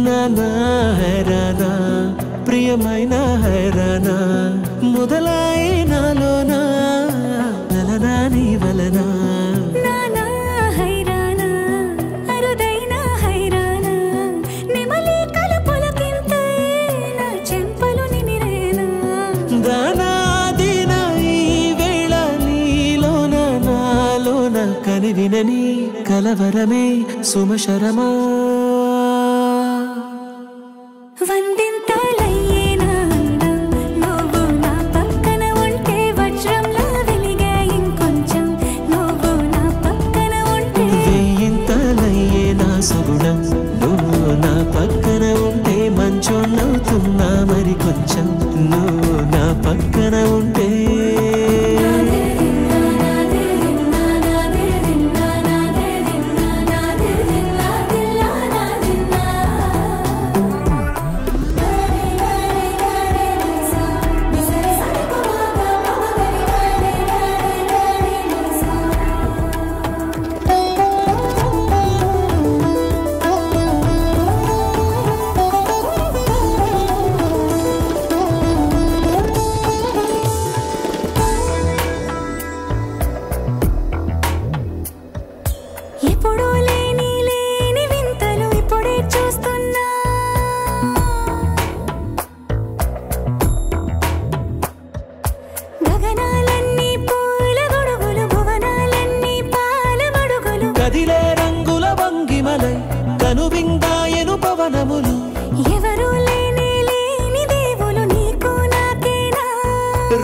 నానా హైరానా ప్రియమైన హైరానా మొదలాయి నాలోనా నలనా నీ వలనా నానా హైరానా అరుదైన హైరానా నెమలి కలుపులకింతే నా చెంపలు నిమిరేనా దానాదిన ఈ వేళ నీలోన నాలోన కనివినని కలవరమే సుమశరమా వందింతలయ్యేనా నువ్వు నా పక్కన ఉంటే వజ్రంలా వెలిగే ఇంకొంచెం నువ్వు నా పక్కన ఉంటే వేయింతలయ్యేనా సుగుణం నువ్వు నా పక్కన ఉంటే మంచోన్నవుతున్నా మరి కొంచెం నువ్వు నా పక్కన ఉంటే ఎప్పుడూ లేని వింతలు ఇప్పుడే చూస్తున్నా గగనాలన్నీ పూల గొడుగులు భువనాలన్నీ పాల మడుగులు కదిలే రంగుల వంగిమలై కనువిందాయను పవనములు ఎవరూ లేని దేవులు నీకు నాకేనా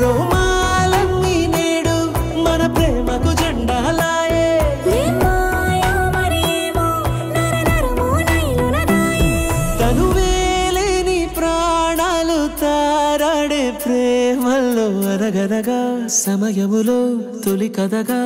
రోమాలన్నీ నేడు మన ప్రేమకు జెండాలాయే తనువేలేని ప్రాణాలు తారాడే ప్రేమల్లో అరగరగా సమయములో తొలి కథగా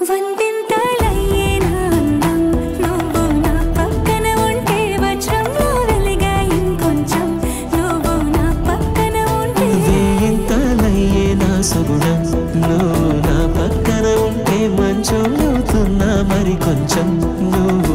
వందింతలయ్యేనా అందం నువ్వు నా పక్కన ఉంటే వజ్రంలా వెలిగే ఇంకొంచెం నువ్వు నా పక్కన ఉంటే వేయింతలయ్యేనా సుగుణం నువ్వు నా పక్కన ఉంటే మంచోన్నవుతున్నా మరి కొంచెం నువ్వు